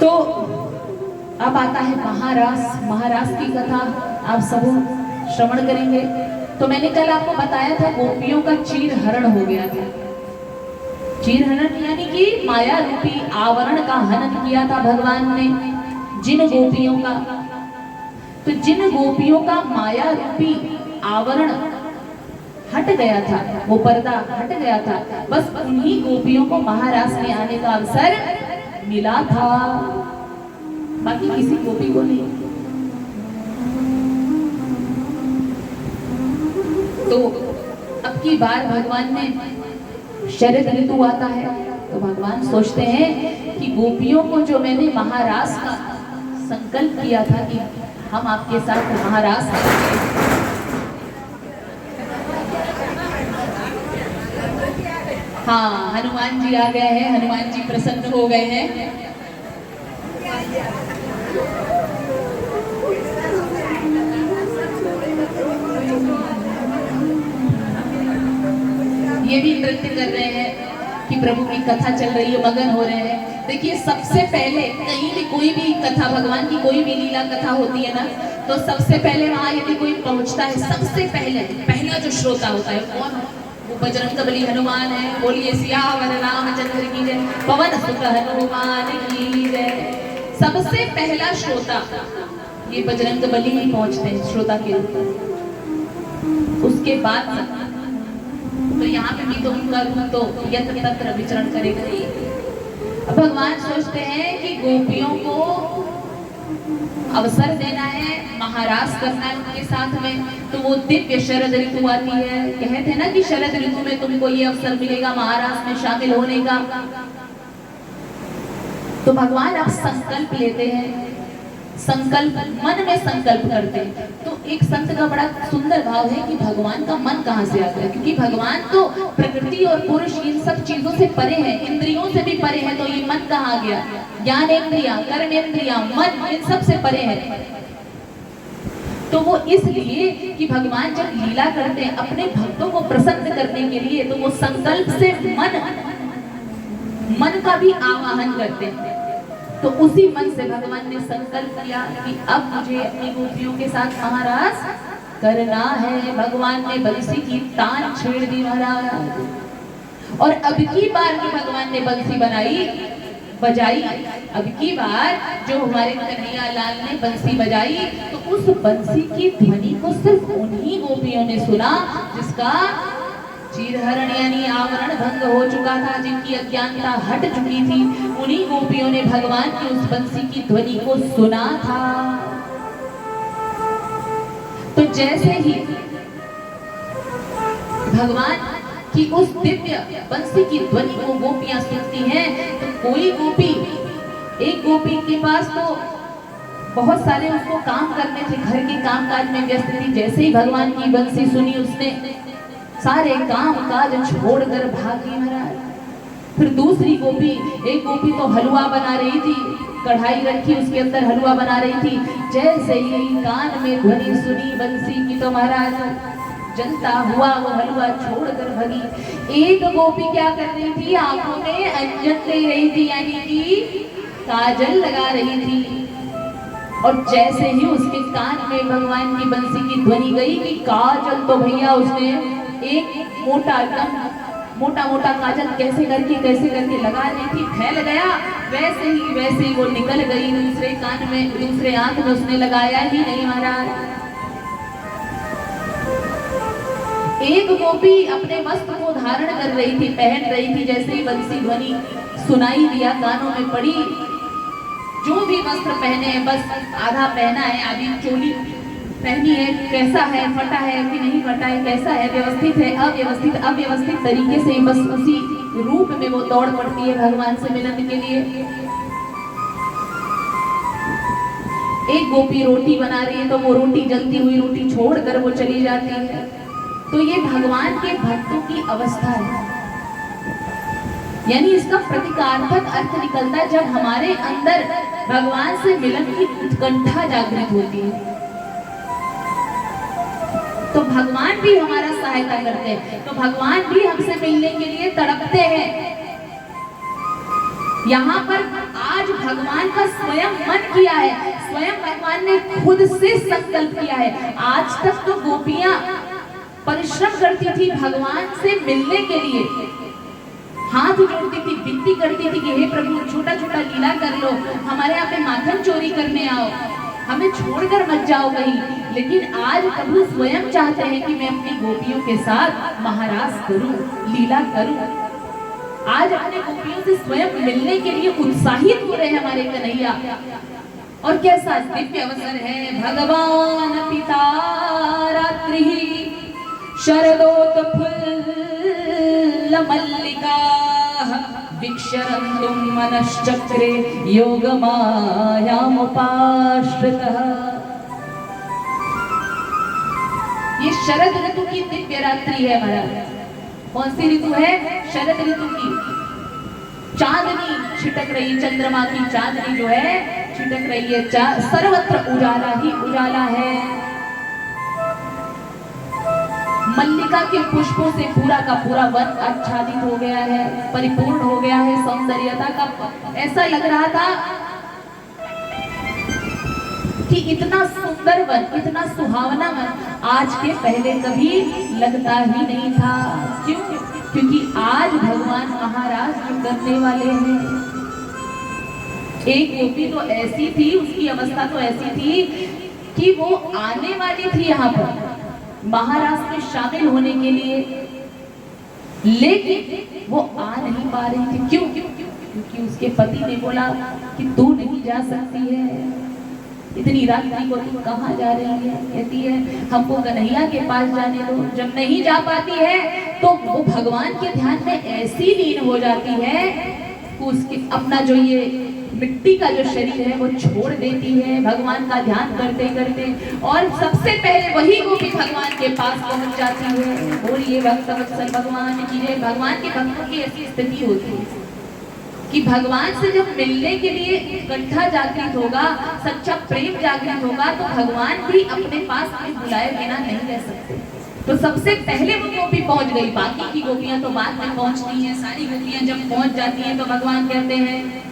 तो अब आता है महारास। महारास की कथा आप सब श्रवण करेंगे। तो मैंने कल आपको बताया था गोपियों का चीर हरण हो गया था। चीर हरण यानी कि माया रूपी आवरण का हनन किया था भगवान ने जिन गोपियों का। तो जिन गोपियों का माया रूपी आवरण हट गया था, वो पर्दा हट गया था, बस उन्हीं गोपियों को महारास में आने का अवसर मिला था, बाकी किसी गोपी को नहीं। तो अब की बार भगवान ने शरद ऋतु आता है तो भगवान सोचते हैं कि गोपियों को जो मैंने महारास का संकल्प किया था कि हम आपके साथ महारास करेंगे, हाँ हनुमान जी आ गए हैं, हनुमान जी प्रसन्न हो गए हैं। ये भी नृत्य कर रहे हैं कि प्रभु की कथा चल रही है, मगन हो रहे हैं। देखिए सबसे पहले कहीं भी कोई भी कथा, भगवान की कोई भी लीला कथा होती है ना, तो सबसे पहले वहां यदि कोई पहुंचता है, सबसे पहला जो श्रोता होता है कौन? वो बजरंगबली हनुमान है। बोलिए सियावर रामचंद्र की जय, पवन सुत हनुमान की जय। सबसे पहला श्रोता ये बजरंगबली ही पहुंचते हैं श्रोता के रूप में। उसके बाद तो यहाँ पे भी तो उनका रूप तो यत्र तत्र विचरण करेगा ही। अब भगवान सोचते हैं कि गोपियों को अवसर देना है, महारास करना है उनके साथ में। तो वो दिव्य शरद ऋतु आती है। कहते हैं ना कि शरद ऋतु में तुमको ये अवसर मिलेगा महारास में शामिल होने का। तो भगवान अब संकल्प लेते हैं, संकल्प मन में संकल्प करते हैं। तो एक संत का बड़ा सुंदर भाव है कि भगवान का मन कहाँ से आता है, क्योंकि भगवान तो प्रकृति और पुरुष इन सब चीजों से परे है, इंद्रियों से भी परे है। तो ये मन कहाँ आ गया? ज्ञान इंद्रिया, कर्मेंद्रिया, मन इन सब से परे है। तो वो इसलिए कि भगवान जब लीला करते हैं अपने भक्तों को प्रसन्न करने के लिए, तो वो संकल्प से मन का भी आवाहन करते हैं। तो उसी मन से भगवान ने संकल्प किया कि अब मुझे अपनी गोपियों के साथ महारास करना है। भगवान ने बंसी की तान छेड़ दी महाराज। और अब की बार की भगवान ने बंसी बजाई। अब की बार जो हमारे कन्हैया लाल ने बंसी बजाई, तो उस बंसी की ध्वनि को सिर्फ उन्हीं गोपियों ने सुना जिसका चीरहरण यानी आवरण भंग हो चुका था, जिनकी अज्ञानता हट चुकी थी। उन्हीं गोपियों ने भगवान की उस बंसी की ध्वनि को सुना था। तो जैसे ही भगवान की उस दिव्य बंसी की ध्वनि को गोपियां सुनती हैं, तो कोई गोपी, एक गोपी के पास तो बहुत सारे उसको काम करने थे, घर के कामकाज में व्यस्त थी। जैसे ही भगवान की बंसी सुनी, उसने सारे काम काज छोड़कर भागी महाराज। फिर दूसरी गोपी, एक गोपी तो हलवा बना रही थी, कढ़ाई रखी उसके अंदर हलवा बना रही थी। जैसे ही कान में ध्वनि सुनी बंसी की, तो महाराज जलता हुआ वो हलवा छोड़कर भागी। एक गोपी क्या कर रही थी? आंखों में अंजन ले रही थी, यानी कि काजल लगा रही थी। और जैसे ही उसके कान में भगवान की बंसी की ध्वनि गई कि काजल, तो भैया उसने एक मोटा काजल कैसे करके लगा रही थी, फैल गया। वैसे ही वो निकल गई दूसरे कान में, दूसरे आंख में उसने लगाया ही नहीं महाराज। एक गोपी अपने वस्त्र को धारण कर रही थी, पहन रही थी। जैसे ही बंसी ध्वनि सुनाई दिया, कानों में पड़ी, जो भी वस्त्र पहने हैं बस आधा पहना है, आधी चोली पहनी है, कैसा है, फटा है कि नहीं फटा है, कैसा है, व्यवस्थित है, अव्यवस्थित तरीके से बस उसी रूप में वो दौड़ पड़ती है भगवान से मिलने के लिए। एक गोपी रोटी बना रही है, तो वो रोटी, जलती हुई रोटी छोड़कर वो चली जाती है। तो ये भगवान के भक्तों की अवस्था है। यानी इसका प्रतीकात्मक अर्थ निकलता है जब हमारे अंदर भगवान से मिलन की उत्कंठा जागृत होती है, तो भगवान भी हमारा सहायता करते हैं। तो भगवान भी हमसे मिलने के लिए तड़पते हैं। यहाँ पर आज भगवान का स्वयं मन किया है, स्वयं भगवान ने खुद से संकल्प किया है। आज तक तो गोपियां परिश्रम करती थी भगवान से मिलने के लिए, हाथ जोड़ती थी, विनती करती थी कि हे प्रभु छोटा छोटा लीला कर लो, हमारे यहाँ पे माखन चोरी करने आओ, हमें छोड़कर मत जाओ कहीं। लेकिन आज प्रभु स्वयं चाहते हैं कि मैं अपनी गोपियों के साथ महाराज करूं, लीला करूं। आज अपने गोपियों से स्वयं मिलने के लिए उत्साहित हो रहे हैं हमारे कन्हैया। और कैसा दिव्य अवसर है, भगवान पिता रात्रि शरदोत्फुल्ल मल्लिका विक्षरन्तुं मनश्चक्रे योगमायामुपाश्रितः। ये शरद ऋतु की दिव्य रात्रि है महाराज। कौन सी ऋतु है? शरद ऋतु की। चांदनी छिटक रही, चंद्रमा की चांदनी जो है छिटक रही है, सर्वत्र उजाला ही उजाला है। मल्लिका के पुष्पों से पूरा का पूरा वन आच्छादित हो गया है, परिपूर्ण हो गया है सौंदर्यता का। ऐसा लग रहा था कि इतना सुंदर वन, इतना सुहावना वन आज के पहले कभी लगता ही नहीं था। क्यों? क्योंकि आज भगवान महाराज जो करने वाले हैं। एक गोपी तो ऐसी थी, उसकी अवस्था तो ऐसी थी कि वो आने वाली थी यहाँ पर महाराज में शामिल होने के लिए, लेकिन वो आ नहीं पा रही थी। क्यों? क्योंकि उसके पति ने बोला कि तू नहीं जा सकती है, इतनी रात्रि को तू कहाँ जा रही है? कहती है हमको कन्हैया के पास जाने दो। जब नहीं जा पाती है तो वो भगवान के ध्यान में ऐसी लीन हो जाती है कि उसके अपना जो ये मिट्टी का जो शरीर है वो छोड़ देती है भगवान का ध्यान करते करते, और सबसे पहले वही गोपी भगवान के पास पहुंच जाती है। बोलिए भक्तवत्सल भगवान की जय। भगवान के भक्तों की ऐसी स्थिति होती है कि भगवान से जब मिलने के लिए इकट्ठा जागृत होगा, सच्चा प्रेम जागृत होगा, तो भगवान भी अपने पास में बुलाए बिना नहीं रह सकते। तो सबसे पहले वो गोपी पहुंच गई, बाकी की गोपियां तो बाद में पहुंचती हैं। सारी गोपियां जब पहुंच जाती हैं तो भगवान कहते हैं,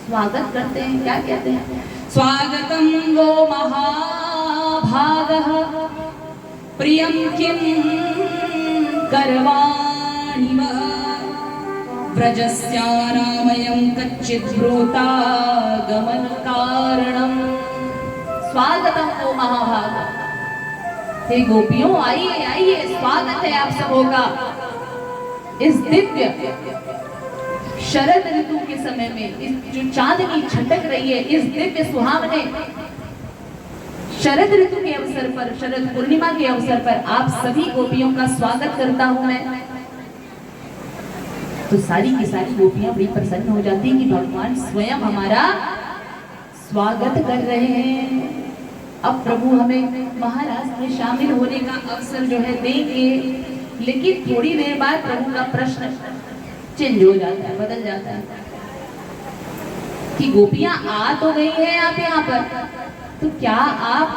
स्वागत करते हैं। क्या कहते हैं? स्वागतम वो महाभागः प्रियं किं करवाणि वः व्रजस्यानामयं कच्चित् ब्रूता गमन कारणम्। स्वागतम वो महाभाग। हे गोपियों आइए आइए, स्वागत है आप सबों का इस दिव्य शरद ऋतु के समय में। इस जो चांदनी छटक रही है इस दिव्य सुहावने शरद ऋतु के अवसर पर, शरद पूर्णिमा के अवसर पर आप सभी गोपियों का स्वागत करता हूं मैं। तो सारी की सारी गोपियां बड़ी प्रसन्न हो जाती हैं कि भगवान स्वयं हमारा स्वागत कर रहे हैं। अब प्रभु हमें महाराज में शामिल होने का अवसर जो है देंगे। लेकिन थोड़ी देर बाद प्रभु का प्रश्न चेंज हो जाता है, बदल जाता है कि गोपियां आ तो गई हैं आप यहाँ पर, तो क्या आप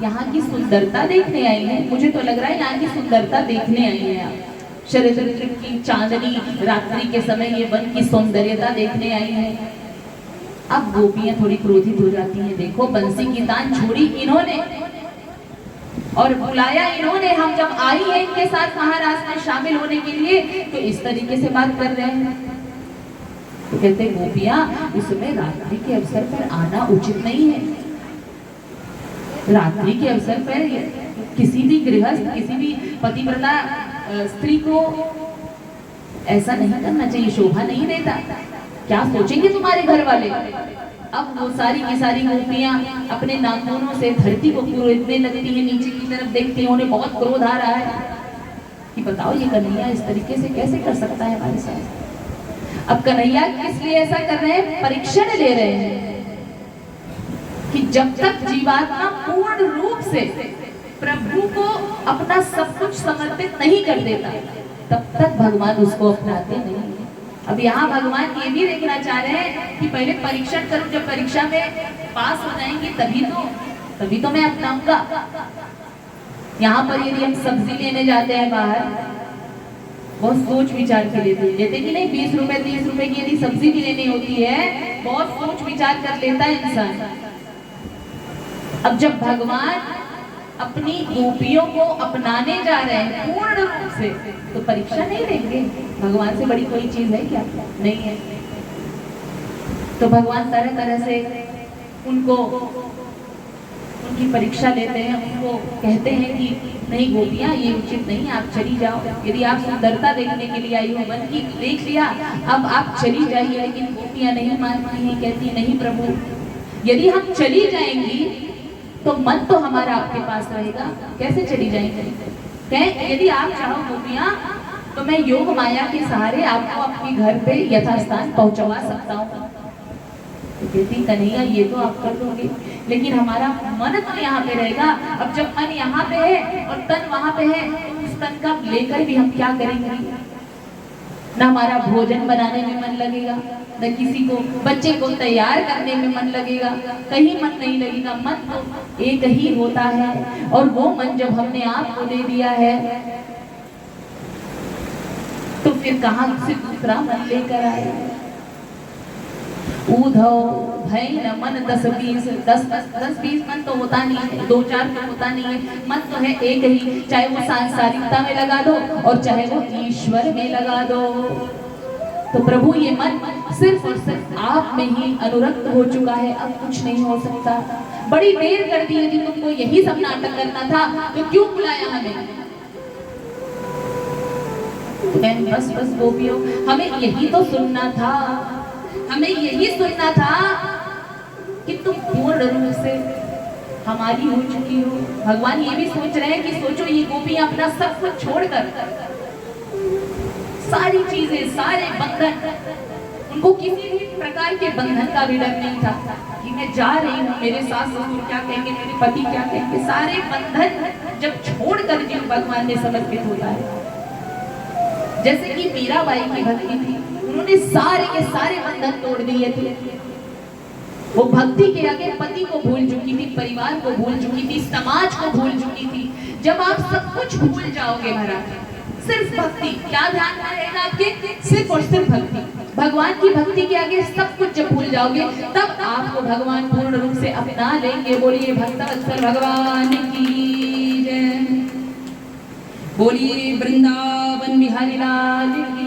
यहाँ की सुंदरता देखने आई हैं? मुझे तो लग रहा है यहाँ की सुंदरता देखने आई हैं आप। शरद ऋतु की चांदनी रात्रि के समय ये वन की सौंदर्यता देखने आई है। अब गोपियां थोड़ी क्रोधित हो जाती हैं। देखो बंसी की तान छोड़ी इन्होंने और बुलाया इन्होंने, हम जब आई है इनके साथ महाराज में शामिल होने के लिए तो इस तरीके से बात कर रहे हैं। तो कहते गोपियां इस समय रात्रि के अवसर पर आना उचित नहीं है। रात्रि के अवसर पर किसी भी गृहस्थ, किसी भी पतिव्रता स्त्री को ऐसा नहीं करना चाहिए, शोभा नहीं देता। क्या सोचेंगे तुम्हारे घर वाले? अब वो सारी की सारी गोपियां अपने नाखूनों से धरती को कुरेदने लगती हैं, नीचे की तरफ देखती हैं। उन्हें बहुत क्रोध आ रहा है कि बताओ ये कन्हैया इस तरीके से कैसे कर सकता है हमारे साथ। अब कन्हैया किस लिए ऐसा कर रहे हैं? परीक्षण ले रहे हैं कि जब तक जीवात्मा पूर्ण रूप से प्रभु को अपना सब कुछ समर्पित नहीं कर देता तब तक भगवान उसको अपनाते नहीं। अब यहाँ भगवान ये भी देखना चाह रहे हैं कि पहले परीक्षण करूं, जब परीक्षा में पास हो जाएंगे तभी तो मैं अपनाऊंगा। यहाँ पर यदि हम सब्जी लेने जाते हैं बाहर, बहुत सोच विचार के लेते कि नहीं 20 रुपए 30 रुपए की यदि सब्जी भी लेनी होती है बहुत सोच विचार कर लेता है इंसान। अब जब भगवान अपनी गोपियों को अपनाने जा रहे हैं पूर्ण रूप से, तो परीक्षा नहीं लेंगे? भगवान से बड़ी कोई चीज है क्या? नहीं है। तो भगवान तरह तरह से उनको उनकी परीक्षा लेते हैं, उनको कहते हैं कि नहीं गोपियां, ये उचित नहीं, आप चली जाओ। यदि आप सुंदरता देखने के लिए आई हो, मन की देख लिया, अब आप चली जाइए। लेकिन गोपियां नहीं मानती हैं, कहती नहीं प्रभु, यदि हम चली जाएंगी तो मन तो हमारा आपके पास रहेगा, कैसे चली जाएंगे? कहें यदि आप चाहो गोपियां तो मैं योग माया के सहारे आपको अपने घर पे यथास्थान पहुंचवा सकता हूँ। तो कहती कन्हैया ये तो आप कर दोगे, लेकिन हमारा मन तो यहाँ पे रहेगा। अब जब मन यहाँ पे है और तन वहां पे है, तो उस तन का लेकर भी हम क्या करेंगे? न हमारा भोजन बनाने में मन लगेगा, न किसी को बच्चे को तैयार करने में मन लगेगा, कहीं मन नहीं लगेगा। मन तो एक ही होता है, और वो मन जब हमने आपको दे दिया है तो फिर कहाँ से दूसरा मन लेकर आए? उधो भय न मन 10-20 मन तो होता नहीं है, 2-4 तो होता नहीं है। मन तो है एक ही, चाहे वो सांसारिकता में लगा दो और चाहे वो ईश्वर में लगा दो। तो प्रभु ये मन सिर्फ और सिर्फ आप में ही अनुरक्त हो चुका है, अब कुछ नहीं हो सकता। बड़ी देर कर दी, यदि तुमको यही सब नाटक करना था तो क्यों बुलाया हमें? बस बस गोपियों, हमें यही तो सुनना था, हमें यही सुनना था कि तुम पूर्ण रूप से हमारी हो चुकी हो। भगवान ये भी सोच रहे हैं कि सोचो ये गोपियां अपना सब कुछ छोड़कर, सारी चीजें, सारे बंधन, उनको किसी भी प्रकार के बंधन का भी डर नहीं था कि मैं जा रही हूँ, मेरे सास ससुर क्या कहेंगे, मेरे पति क्या कहेंगे। सारे बंधन जब छोड़कर जीव भगवान ने समर्पित होता है, जैसे कि मीराबाई की भक्ति थी, उन्होंने सारे के सारे बंधन तोड़ दिए थे। वो भक्ति के आगे पति को भूल चुकी थी, परिवार को भूल चुकी थी, समाज को भूल चुकी थी। जब आप सब कुछ भूल जाओगे महाराज, सिर्फ भक्ति, क्या ध्यान रहेगा आपके? सिर्फ और सिर्फ भक्ति, भगवान की भक्ति के आगे सब कुछ जब भूल जाओगे, तब आपको भगवान पूर्ण रूप से अपना लेंगे। बोलिए भक्तवत्सल भगवान की जय, बोलिए वृंदावन बिहारी लाल की